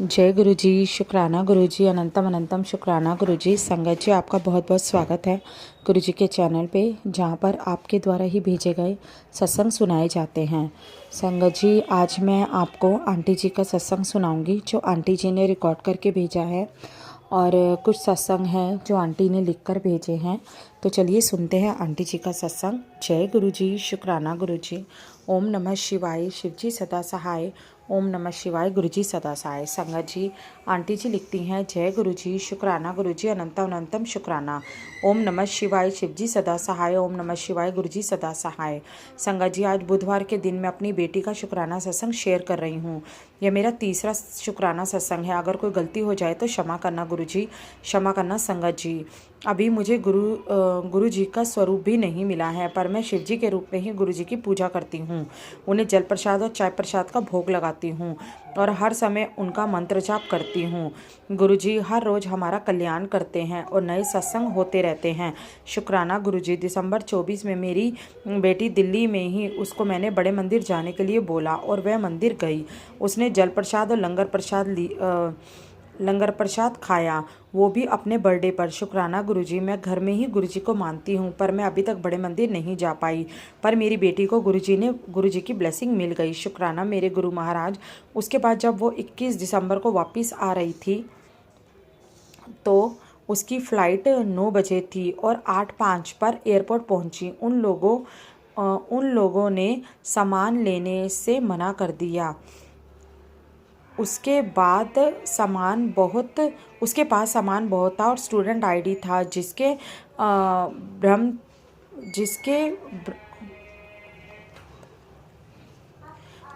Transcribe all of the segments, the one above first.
जय गुरु जी, शुक्राना गुरु जी, अनंतम अनंतम शुक्राना गुरु जी। संगत जी, आपका बहुत बहुत स्वागत है गुरु जी के चैनल पे, जहाँ पर आपके द्वारा ही भेजे गए सत्संग सुनाए जाते हैं। संगत जी, आज मैं आपको आंटी जी का सत्संग सुनाऊंगी, जो आंटी जी ने रिकॉर्ड करके भेजा है, और कुछ सत्संग हैं जो आंटी ने लिख कर भेजे हैं। तो चलिए सुनते हैं आंटी जी का सत्संग। जय गुरु जी, शुक्राना गुरु जी। ओम नमः शिवाय, शिव जी सदा सहाय। ओम नमः शिवाय, गुरु जी सदा सहाय। संगत जी, आंटी जी लिखती हैं, जय गुरु जी, शुक्राना गुरु जी, अनंतम अनंतम शुक्राना। ओम नमः शिवाय, शिव जी सदा सहाय। ओम नमः शिवाय, गुरु जी सदा सहाय। संगत जी, आज बुधवार के दिन मैं अपनी बेटी का शुक्राना सत्संग शेयर कर रही हूँ। यह मेरा तीसरा शुक्राना सत्संग है। अगर कोई गलती हो जाए तो क्षमा करना गुरु जी, क्षमा करना संगत जी। अभी मुझे गुरु जी का स्वरूप भी नहीं मिला है, पर मैं शिव जी के रूप में ही गुरु जी की पूजा करती हूँ। उन्हें जल प्रसाद और चाय प्रसाद का भोग लगाती हूँ और हर समय उनका मंत्र जाप करती हूँ। गुरु जी हर रोज़ हमारा कल्याण करते हैं और नए सत्संग होते रहते हैं। शुक्राना गुरु जी। दिसंबर 24 में मेरी बेटी दिल्ली में ही, उसको मैंने बड़े मंदिर जाने के लिए बोला और वह मंदिर गई। उसने जल प्रसाद और लंगर प्रसाद खाया, वो भी अपने बर्थडे पर। शुक्राना गुरुजी। मैं घर में ही गुरुजी को मानती हूँ, पर मैं अभी तक बड़े मंदिर नहीं जा पाई, पर मेरी बेटी को गुरुजी की ब्लेसिंग मिल गई। शुक्राना मेरे गुरु महाराज। उसके बाद जब वो 21 दिसंबर को वापस आ रही थी तो उसकी फ़्लाइट 9 बजे थी और 8:05 पर एयरपोर्ट पहुंची। उन लोगों ने सामान लेने से मना कर दिया। उसके पास सामान बहुत था और स्टूडेंट आईडी था,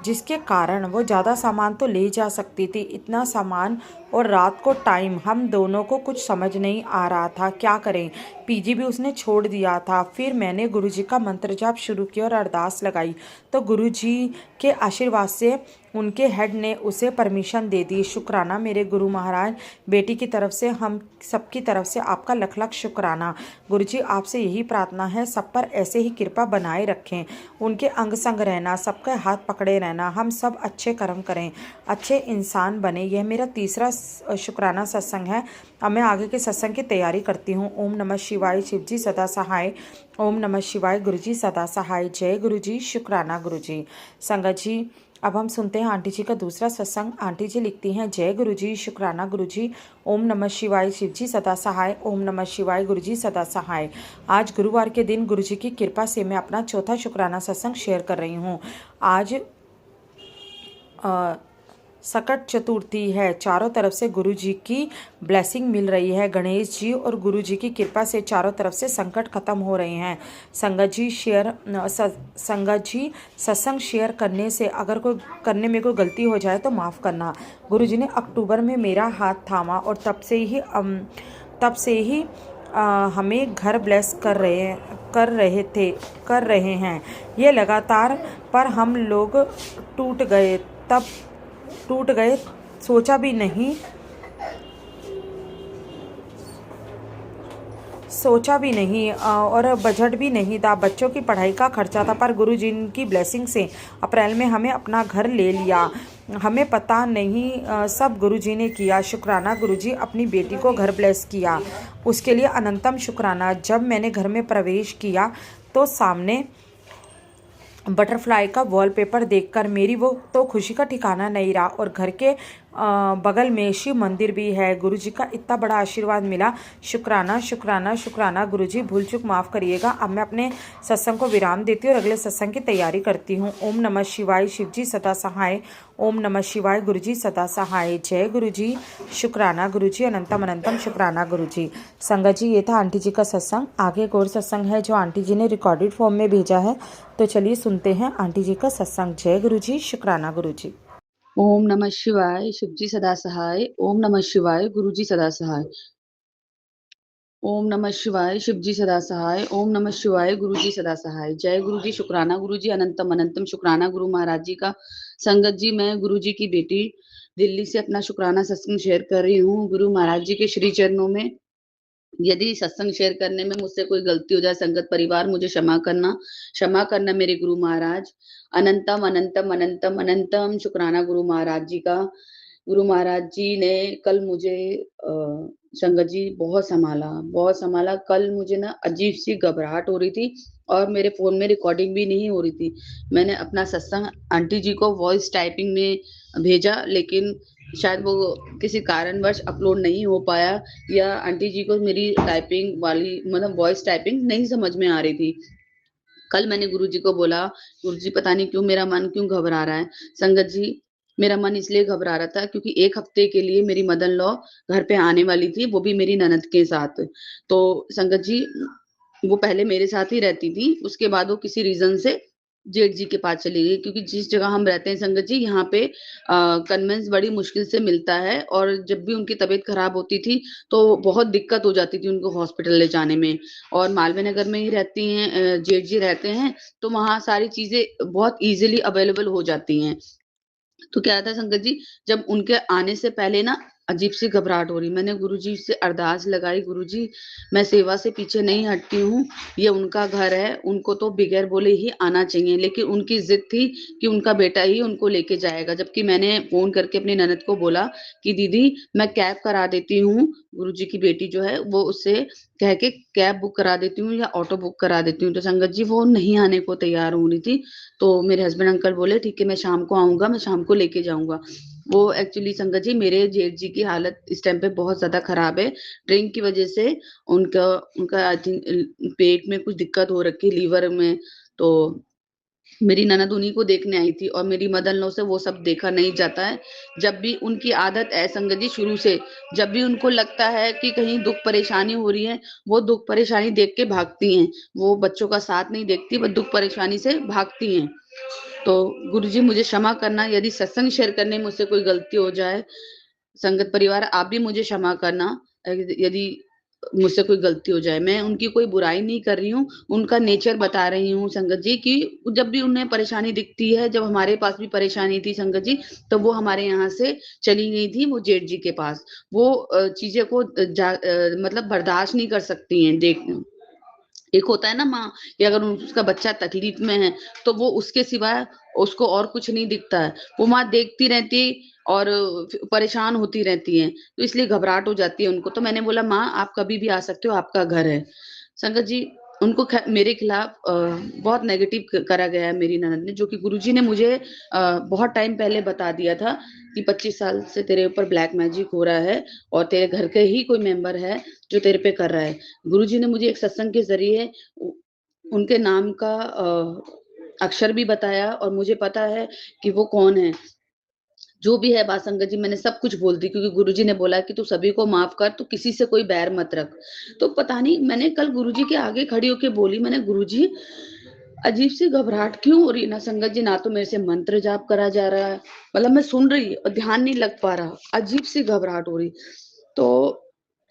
जिसके कारण वो ज़्यादा सामान तो ले जा सकती थी। इतना सामान और रात को टाइम, हम दोनों को कुछ समझ नहीं आ रहा था क्या करें। पीजी भी उसने छोड़ दिया था। फिर मैंने गुरुजी का मंत्र जाप शुरू किया और अरदास लगाई, तो गुरुजी के आशीर्वाद से उनके हेड ने उसे परमिशन दे दी। शुक्राना मेरे गुरु महाराज। बेटी की तरफ से, हम सबकी तरफ से आपका लख लख शुक्राना। गुरुजी, आपसे यही प्रार्थना है, सब पर ऐसे ही कृपा बनाए रखें, उनके अंग संग रहना, सबके हाथ पकड़े रहना, हम सब अच्छे कर्म करें, अच्छे इंसान बने। यह मेरा तीसरा शुक्राना सत्संग है। अब मैं आगे के सत्संग की तैयारी करती हूँ। ओम नमः शिवाय, शिव जी सदा सहाय। ओम नमः शिवाय, गुरु जी सदा सहाय। जय गुरु जी, शुक्राना गुरु जी। संगत जी, अब हम सुनते हैं आंटी जी का दूसरा सत्संग। आंटी जी लिखती हैं, जय गुरु जी, शुक्राना गुरु जी। ओम नमः शिवाय, शिव जी सदा सहाय। ओम नमः शिवाय, गुरु जी सदा सहाय। आज गुरुवार के दिन गुरु जी की कृपा से मैं अपना चौथा शुक्राना सत्संग शेयर कर रही हूँ। आज सकट चतुर्थी है। चारों तरफ से गुरु जी की ब्लेसिंग मिल रही है। गणेश जी और गुरु जी की कृपा से चारों तरफ से संकट खत्म हो रहे हैं। संगत जी, सत्संग शेयर करने में कोई गलती हो जाए तो माफ़ करना। गुरु जी ने अक्टूबर में मेरा हाथ थामा और तब से ही हमें घर ब्लेस कर रहे हैं। ये लगातार, पर हम लोग टूट गए, सोचा भी नहीं और बजट भी नहीं था। बच्चों की पढ़ाई का खर्चा था, पर गुरु जी की ब्लेसिंग से अप्रैल में हमें अपना घर ले लिया। हमें पता नहीं, सब गुरु जी ने किया। शुक्राना गुरु जी। अपनी बेटी को घर ब्लेस किया, उसके लिए अनंतम शुक्राना। जब मैंने घर में प्रवेश किया तो सामने बटरफ्लाई का वॉलपेपर देखकर मेरी वो तो खुशी का ठिकाना नहीं रहा। और घर के बगल में शिव मंदिर भी है। गुरुजी का इतना बड़ा आशीर्वाद मिला। शुक्राना शुक्राना शुक्राना गुरुजी। भूल चूक माफ़ करिएगा। अब मैं अपने सत्संग को विराम देती हूँ और अगले सत्संग की तैयारी करती हूँ। ओम नमः शिवाय, शिव जी सदा सहाय। ओम नमः शिवाय, गुरुजी सदा सहाय। जय गुरुजी, शुक्राना गुरुजी, अनंतम अनंतम शुक्राना गुरुजी। संगत जी, ये था आंटी जी का सत्संग। आगे एक और सत्संग है जो आंटी जी ने रिकॉर्डेड फॉर्म में भेजा है, तो चलिए सुनते हैं आंटी जी का सत्संग। जय गुरुजी, शुक्राना गुरुजी। ओम नमः शिवाय, शिवजी सदा सहाय। ओम नमः शिवाय, गुरुजी सदा सहाय। ओम नमः शिवाय, शिवजी सदा सहाय। ओम नमः शिवाय, गुरुजी सदा सहाय। जय गुरुजी, शुक्राना गुरुजी, अनंतम अनंतम शुक्राना गुरु महाराज जी का। संगत जी, मैं गुरुजी की बेटी दिल्ली से अपना शुक्राना सत्संग शेयर कर रही हूँ। गुरु महाराज जी के श्री चरणों में यदि सत्संग शेयर करने में मुझसे कोई गलती हो जाए, संगत परिवार मुझे क्षमा करना मेरे गुरु महाराज। अनंतम अनंतम अनंतम अनंतम शुक्राना गुरु महाराज जी का। गुरु महाराज जी ने कल मुझे संगत जी बहुत संभाला। कल मुझे ना अजीब-सी घबराहट हो रही थी और मेरे फ़ोन में रिकॉर्डिंग भी नहीं हो रही थी। मैंने अपना सत्संग आंटी जी को वॉइस टाइपिंग में भेजा, लेकिन शायद वो किसी कारणवश अपलोड नहीं हो पाया या आंटी जी को मेरी टाइपिंग वाली मतलब वॉइस टाइपिंग नहीं समझ में आ रही थी। कल मैंने गुरुजी को बोला, गुरुजी पता नहीं क्यों मेरा मन क्यों घबरा रहा है। संगत जी, मेरा मन इसलिए घबरा रहा था क्योंकि 1 हफ्ते के लिए मेरी मदर इन लॉ घर पे आने वाली थी, वो भी मेरी ननद के साथ। तो संगत जी, वो पहले मेरे साथ ही रहती थी, उसके बाद वो किसी रीज़न से जेठ जी के पास चली गई, क्योंकि जिस जगह हम रहते हैं संगत जी, यहाँ पे कन्वेंस बड़ी मुश्किल से मिलता है और जब भी उनकी तबीयत खराब होती थी, तो बहुत दिक्कत हो जाती थी उनको हॉस्पिटल ले जाने में। और मालवीय नगर में ही रहती हैं, जेठ जी रहते हैं, तो वहाँ सारी चीज़ें बहुत ईज़िली अवेलेबल हो जाती हैं। तो क्या था संगत जी, जब उनके आने से पहले ना अजीब-सी घबराहट हो रही। मैंने गुरुजी से अरदास लगाई, गुरुजी मैं सेवा से पीछे नहीं हटती हूँ, ये उनका घर है, उनको तो बगैर बोले ही आना चाहिए, लेकिन उनकी ज़िद थी कि उनका बेटा ही उनको लेके जाएगा। जबकि मैंने फ़ोन करके अपनी ननद को बोला कि दीदी मैं कैब करा देती हूँ, गुरुजी की बेटी जो है वो उससे कह के कैब बुक करा देती हूँ या ऑटो बुक करा देती हूँ। तो संगत जी वो नहीं आने को तैयार हो रही थी। तो मेरे हस्बैंड अंकल बोले ठीक है मैं शाम को आऊँगा, मैं शाम को लेके जाऊँगा। वो एक्चुअली संगत जी मेरे जेठ जी की हालत इस टाइम पे बहुत ज़्यादा खराब है। ड्रिंक की वज़ह से उनका उनका आई थिंक पेट में कुछ दिक्कत हो रखी है, लीवर में। तो मेरी ननद उन्हीं को देखने आई थी और मेरी मदर इन लॉ से वो सब देखा नहीं जाता है। जब भी उनकी आदत है संगत जी शुरू से, जब भी उनको लगता है कि कहीं दुःख परेशानी हो रही है, वो दुःख परेशानी देख के भागती हैं। वो बच्चों का साथ नहीं देखती, बस दुःख परेशानी से भागती हैं। तो गुरुजी मुझे क्षमा करना, यदि सत्संग शेयर करने में मुझसे कोई गलती हो जाए, संगत परिवार आप भी मुझे क्षमा करना यदि मुझसे कोई गलती हो जाए। मैं उनकी कोई बुराई नहीं कर रही हूँ, उनका नेचर बता रही हूँ संगत जी कि जब भी उन्हें परेशानी दिखती है, जब हमारे पास भी परेशानी थी संगत जी, तो वो हमारे यहाँ से चली गई थी वो जेठ जी के पास। वो चीज़ें को मतलब बर्दाश्त नहीं कर सकती हैं देख। एक होता है ना माँ कि अगर उसका बच्चा तकलीफ में है, तो वो उसके सिवाय उसको और कुछ नहीं दिखता है। वो माँ देखती रहती और परेशान होती रहती हैं, तो इसलिए घबराहट हो जाती है उनको। तो मैंने बोला माँ आप कभी भी आ सकते हो, आपका घर है। संगत जी उनको मेरे खिलाफ बहुत नेगेटिव करा गया है मेरी ननद ने, जो कि गुरुजी ने मुझे बहुत टाइम पहले बता दिया था कि 25 साल से तेरे ऊपर ब्लैक मैजिक हो रहा है और तेरे घर के ही कोई मेंबर है जो तेरे पे कर रहा है। गुरुजी ने मुझे एक सत्संग के ज़रिए उ उनके नाम का अक्षर भी बताया और मुझे पता है कि वो कौन है। जो भी है बात संगत जी मैंने सब कुछ बोल दी, क्योंकि गुरुजी ने बोला कि तू सभी को माफ़ कर, तू किसी से कोई बैर मत रख। तो पता नहीं मैंने कल गुरुजी के आगे खड़ी होके बोली, मैंने गुरुजी अजीब-सी घबराहट क्यों हो रही है ना संगत जी, ना तो मेरे से मंत्र जाप करा जा रहा है, मतलब मैं सुन रही और ध्यान नहीं लग पा रहा, अजीब-सी घबराहट हो रही। तो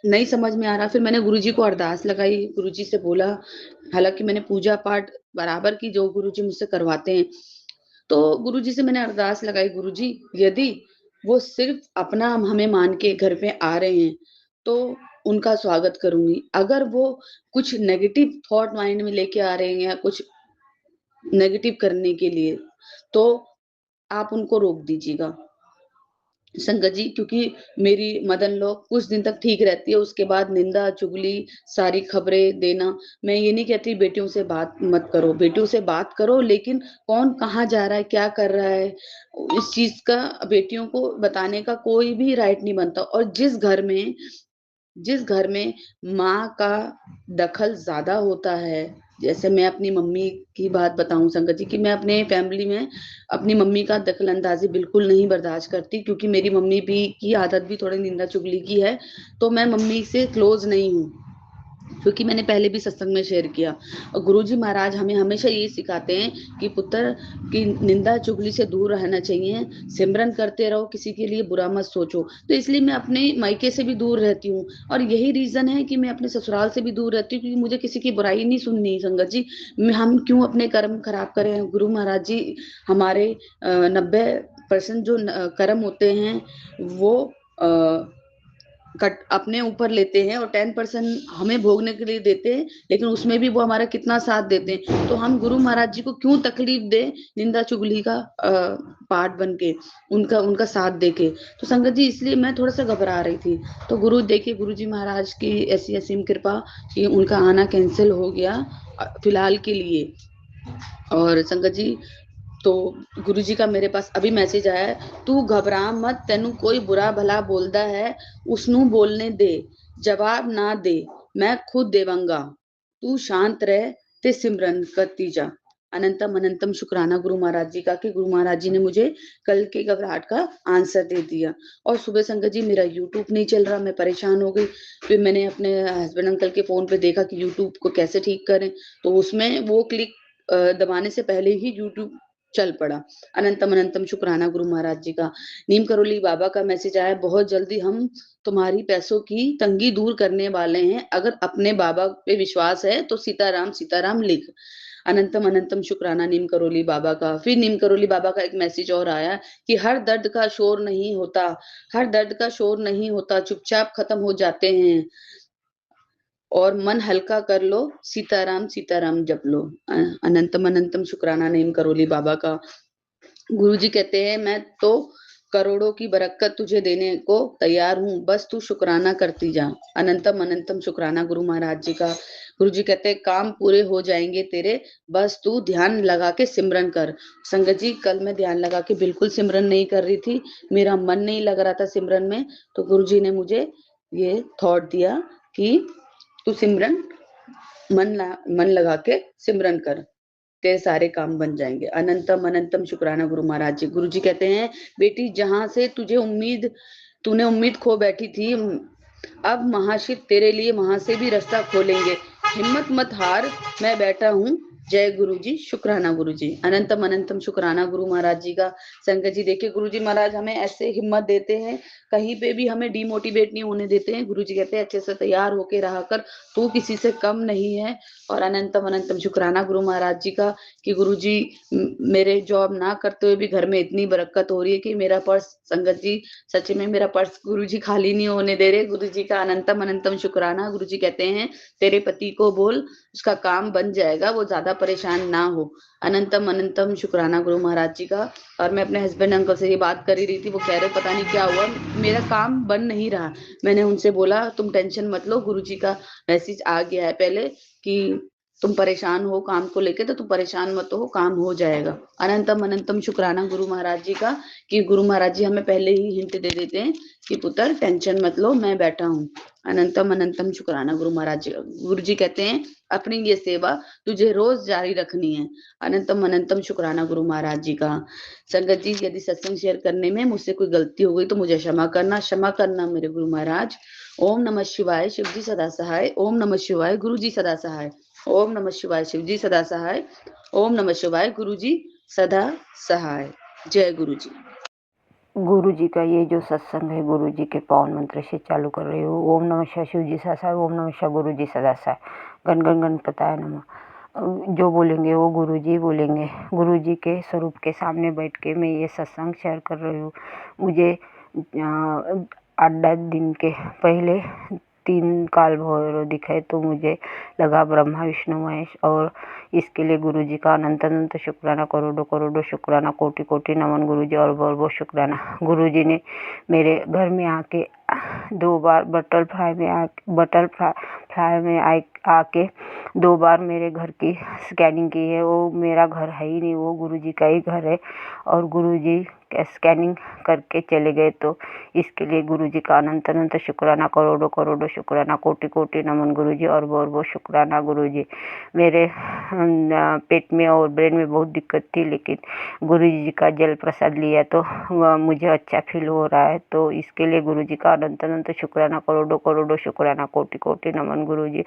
नहीं समझ में आ रहा, फिर मैंने गुरुजी को अरदास लगाई, गुरुजी से बोला, हालाँकि मैंने पूजा-पाठ बराबर की जो गुरुजी मुझसे करवाते हैं। तो गुरुजी से मैंने अरदास लगाई, गुरुजी यदि वो सिर्फ़ अपना हमें मान के घर पे आ रहे हैं, तो उनका स्वागत करूँगी। अगर वो कुछ नेगेटिव थॉट माइंड में लेके आ रहे हैं या कुछ नेगेटिव करने के लिए, तो आप उनको रोक दीजिएगा। संगत जी क्योंकि मेरी मदर इन लॉ कुछ दिन तक ठीक रहती है, उसके बाद निंदा, चुगली, सारी खबरें देना। मैं ये नहीं कहती बेटियों से बात मत करो, बेटियों से बात करो लेकिन कौन कहाँ जा रहा है, क्या कर रहा है, इस चीज़ का बेटियों को बताने का कोई भी राइट नहीं बनता। और जिस घर में माँ का दखल ज़्यादा होता है, जैसे मैं अपनी मम्मी की बात बताऊँ संगत जी कि मैं अपने फैमिली में अपनी मम्मी का दखल-अंदाज़ी बिल्कुल नहीं बर्दाश्त करती, क्योंकि मेरी मम्मी भी की आदत भी थोड़ी निंदा-चुगली की है, तो मैं मम्मी से क्लोज़ नहीं हूँ। क्योंकि मैंने पहले भी सत्संग में शेयर किया और गुरुजी महाराज हमें हमेशा ये सिखाते हैं कि पुत्र की निंदा चुगली से दूर रहना चाहिए, सिमरन करते रहो, किसी के लिए बुरा मत सोचो। तो इसलिए मैं अपने मायके से भी दूर रहती हूँ और यही रीज़न है कि मैं अपने ससुराल से भी दूर रहती हूँ, क्योंकि मुझे किसी की बुराई नहीं सुननी संगत जी। हम क्यों अपने कर्म खराब करें? गुरु महाराज जी हमारे 90% जो कर्म होते हैं वो अ कट अपने ऊपर लेते हैं और 10% हमें भोगने के लिए देते हैं, लेकिन उसमें भी वो हमारा कितना साथ देते हैं। तो हम गुरु महाराज जी को क्यों तकलीफ दे, निंदा चुगली का पार्ट बन के, उनका उनका साथ देके। तो संगत जी इसलिए मैं थोड़ा सा घबरा रही थी। तो गुरु देखिए, गुरु जी महाराज की ऐसी असीम कृपा कि उनका आना कैंसिल हो गया फिलहाल के लिए। और संगत जी तो गुरुजी का मेरे पास अभी मैसेज आया है, तू घबरा मत, तेनू कोई बुरा भला बोलदा है उसनू बोलने दे, जवाब ना दे, मैं खुद देवांगा, तू शांत रह ते सिमरन करती जा। अनंतम अनंतम शुक्राना गुरु महाराज जी का कि गुरु महाराज जी ने मुझे कल के घबराहट का आंसर दे दिया। और सुबह संगत जी मेरा यूट्यूब नहीं चल रहा, मैं परेशान हो गई। फिर मैंने अपने हस्बैंड अंकल के फोन पे देखा कि यूट्यूब को कैसे ठीक करें, तो उसमें वो क्लिक दबाने से पहले ही यूट्यूब चल पड़ा। अनंतम अनंतम शुक्राना गुरु महाराज जी का। नीम करोली बाबा का मैसेज आया, बहुत जल्दी हम तुम्हारी पैसों की तंगी दूर करने वाले हैं, अगर अपने बाबा पे विश्वास है तो सीताराम लिख। अनंतम अनंतम शुक्राना नीम करोली बाबा का। फिर नीम करोली बाबा का एक मैसेज और आया कि हर दर्द का शोर नहीं होता, हर दर्द का शोर नहीं होता, चुपचाप खत्म हो जाते हैं, और मन हल्का कर लो, सीताराम जप लो। अनंतम अनंतम शुक्राना नीम करोली बाबा का। गुरुजी कहते हैं, मैं तो करोड़ों की बरकत तुझे देने को तैयार हूँ, बस तू शुक्राना करती जा। अनंतम अनंतम शुक्राना गुरु महाराज जी का। गुरु जी कहते हैं, काम पूरे हो जाएंगे तेरे, बस तू ध्यान लगा के सिमरन कर। संगत जी कल मैं ध्यान लगा के बिल्कुल सिमरन नहीं कर रही थी, मेरा मन नहीं लग रहा था सिमरन में। तो गुरु जी ने मुझे ये थॉट दिया कि तू सिमरन मन लगा के सिमरन कर, तेरे सारे काम बन जाएंगे। अनंतम अनंतम शुक्राना गुरु महाराज जी। गुरु जी कहते हैं, बेटी जहां से तूने उम्मीद खो बैठी थी, अब महाशिव तेरे लिए वहां से भी रास्ता खोलेंगे, हिम्मत मत हार, मैं बैठा हूँ। जय गुरु जी, शुक्राना गुरु जी। अनंतम अनंतम शुक्राना गुरु महाराज जी का। संगत जी देखिए, गुरु जी महाराज हमें ऐसे हिम्मत देते हैं, कहीं पे भी हमें डिमोटिवेट नहीं होने देते हैं। गुरु जी कहते हैं, अच्छे से तैयार होके रहा कर, तू किसी से कम नहीं है। और अनंतम अनंतम शुक्राना गुरु महाराज जी का कि गुरु जी मेरे जॉब ना करते हुए भी घर में इतनी बरकत हो रही है कि मेरा पर्स, संगत जी सच में मेरा पर्स गुरु जी खाली नहीं होने दे रहे। गुरु जी का अनंतम अनंतम शुक्राना। गुरु जी कहते हैं, तेरे पति को बोल उसका काम बन जाएगा, वो ज्यादा परेशान ना हो। अनंतम अनंतम शुक्राना गुरु महाराज जी का। और मैं अपने हस्बैंड अंकल से ये बात कर ही रही थी, वो कह रहे पता नहीं क्या हुआ, मेरा काम बन नहीं रहा। मैंने उनसे बोला, तुम टेंशन मत लो, गुरु जी का मैसेज आ गया है पहले कि तुम परेशान हो काम को लेके, तो तुम परेशान मत हो, काम हो जाएगा। अनंतम अनंतम शुक्राना गुरु महाराज जी का कि गुरु महाराज जी हमें पहले ही हिंट दे देते हैं कि पुत्र टेंशन मत लो, मैं बैठा हूँ। अनंतम अनंतम शुक्राना गुरु महाराज जी। गुरु जी कहते हैं, अपनी ये सेवा तुझे रोज जारी रखनी है। अनंतम अनंतम शुक्राना गुरु महाराज जी का। संगत जी यदि सत्संग शेयर करने में मुझसे कोई गलती हो गई तो मुझे क्षमा करना मेरे गुरु महाराज। ओम नमः शिवाय, शिव जी सदा सहाय। ओम नमः शिवाय, गुरु जी सदा सहाय। ओम नमः शिवाय, शिव जी सदा सहाय। ओम नमः शिवाय, गुरु जी सदा सहाय। जय गुरु जी। गुरु जी का ये जो सत्संग है, गुरु जी के पावन मंत्र से चालू कर रही हूँ। ओम नमः शिवाय, शिव जी सदा सहाय। ओम नमः शिवाय, गुरु जी सदा सहाय। गण गण गणपताय नमः। जो बोलेंगे वो गुरु जी बोलेंगे। गुरु जी के स्वरूप के सामने बैठ के मैं ये सत्संग शेयर कर रही हूँ। मुझे 8-10 दिन के पहले 3 काल भैरव दिखे तो मुझे लगा ब्रह्मा विष्णु महेश, और इसके लिए गुरु जी का अनंत अनंत शुक्राना, करोड़ों करोड़ों शुक्राना, कोटि कोटि नमन गुरु जी, और बहुत शुक्राना। गुरु जी ने मेरे घर में आके 2 बार बटरफ्लाई में आके 2 बार मेरे घर की स्कैनिंग की है। वो मेरा घर है ही नहीं, वो गुरु जी का ही घर है, और गुरु जी स्कैनिंग करके चले गए। तो इसके लिए गुरु जी का अनंत अनंत शुक्राना, करोड़ों करोड़ों शुक्राना, कोटि कोटि नमन गुरु जी, और बहुत शुक्राना गुरु जी। मेरे पेट में और ब्रेन में बहुत दिक्कत थी, लेकिन गुरु जी का जल प्रसाद लिया तो मुझे अच्छा फील हो रहा है। तो इसके लिए गुरु जी का अनंत अनंत शुक्राना, करोड़ों करोड़ों शुक्राना, कोटि कोटि नमन गुरु जी,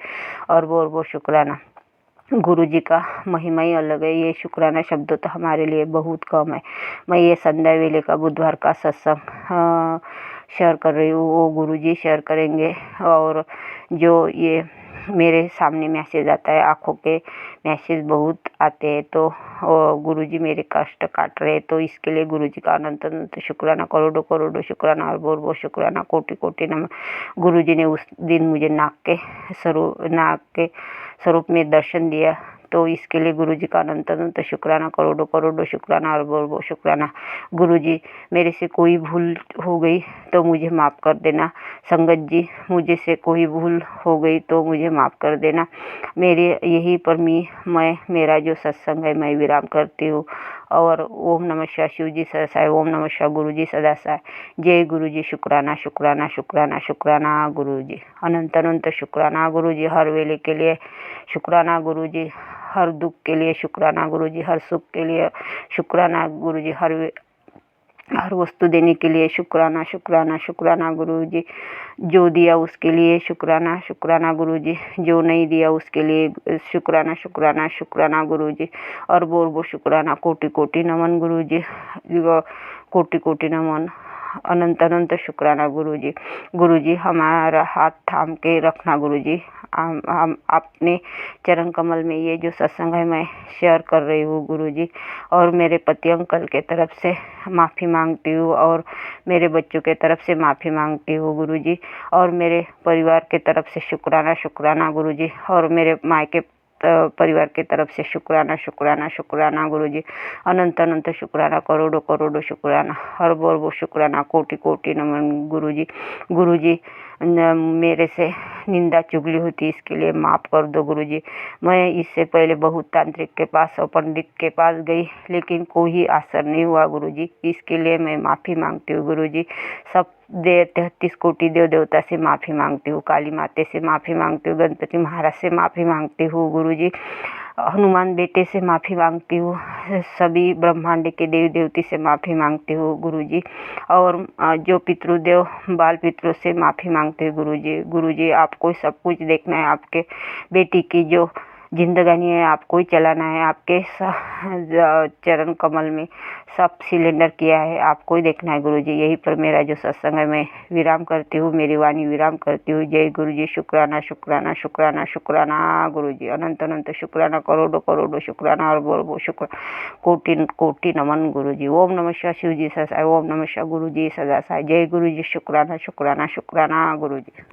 और बहुत शुक्राना। गुरु जी का महिमा ही अलग है। ये शुक्राना शब्द तो हमारे लिए बहुत कम है। मैं ये संध्या वेले का बुधवार का सत्संग शेयर कर रही हूँ, वो गुरु जी शेयर करेंगे। और जो ये मेरे सामने मैसेज आता है, आँखों के मैसेज बहुत आते हैं। तो गुरुजी मेरे कष्ट काट रहे, तो इसके लिए गुरुजी का अनंत अनंत शुक्राना, करोड़ों करोड़ों शुक्राना और बहुत बहुत शुक्राना, कोटि कोटि नमन। गुरुजी ने उस दिन मुझे नाग के स्वरूप में दर्शन दिया, तो इसके लिए गुरुजी का अनंत अनंत शुक्राना, करोड़ों करोड़ों शुक्राना और बहुत बहुत शुक्राना। गुरुजी मेरे से कोई भूल हो गई तो मुझे माफ़ कर देना। संगत जी, मुझे से कोई भूल हो गई तो मुझे माफ़ कर देना। मेरे यही पर मैं मेरा जो सत्संग है मैं विराम करती हूँ। और ओम नमः शिवाय, शिव जी सदा सहाय। ओम नमः शिवाय, गुरु जी सदा सहाय। जय गुरु जी। शुक्राना शुक्राना शुक्राना शुक्राना गुरु जी, अनंत अनंत शुक्राना गुरु जी। हर वेले के लिए शुक्राना गुरु जी, हर दुख के लिए शुक्राना गुरु जी, हर सुख के लिए शुक्राना गुरु जी, हर वस्तु देने के लिए शुक्राना शुक्राना शुक्राना गुरु जी। जो दिया उसके लिए शुक्राना शुक्राना गुरु जी, जो नहीं दिया उसके लिए शुक्राना शुक्राना शुक्राना गुरु जी। और बहुत शुक्राना, कोटि कोटि नमन गुरु जी, कोटि कोटि नमन, अनंत अनंत शुक्राना गुरु जी। गुरु जी हमारा हाथ थाम के रखना गुरु जी। हम अपने चरण कमल में ये जो सत्संग है मैं शेयर कर रही हूँ गुरु जी। और मेरे पति अंकल के तरफ से माफ़ी मांगती हूँ, और मेरे बच्चों के तरफ से माफ़ी मांगती हूँ गुरु जी। और मेरे परिवार के तरफ से शुक्राना शुक्राना गुरु जी। और मेरे मायके परिवार की तरफ से शुक्राना शुक्राना शुक्राना गुरु जी। अनंत अनंत शुक्राना, करोड़ों करोड़ों शुक्राना और बहुत शुक्राना, कोटि कोटि नमन गुरु जी। गुरु जी मेरे से निंदा चुगली होती, इसके लिए माफ़ कर दो गुरु जी। मैं इससे पहले बहुत तांत्रिक के पास और पंडित के पास गई, लेकिन कोई असर नहीं हुआ गुरु जी। इसके लिए मैं माफ़ी मांगती हूँ गुरु जी। सब 33 कोटि देव देवता से माफ़ी मांगती हूँ, काली माते से माफ़ी मांगती हूँ, गणपति महाराज से माफ़ी मांगती हूँ गुरु जी, हनुमान बेटे से माफ़ी मांगती हूँ, सभी ब्रह्मांड के देवी देवती से माफ़ी मांगती हूँ गुरु जी। और जो पितृदेव बाल पितरों से माफ़ी मांगती हूँ गुरु जी। गुरु जी आपको सब कुछ देखना है, आपके बेटी की जो जिंदगानी है आपको ही चलाना है, आपके चरण कमल में सब सिलेंडर किया है, आपको ही देखना है गुरु जी। यही पर मेरा जो सत्संग है मैं विराम करती हूँ, मेरी वाणी विराम करती हूँ। जय गुरु जी। शुक्राना शुक्राना शुक्राना शुक्राना गुरु जी, अनंत अनंत शुक्राना, करोड़ों करोड़ों शुक्राना और बहुत शुक्र, कोटि कोटि नमन गुरु जी। ओम नमः शिवाय, शिव जी सदा सहाय। ओम नमः शिवाय, गुरु जी सदा सहाय। जय गुरु जी। शुक्राना शुक्राना शुक्राना गुरु जी।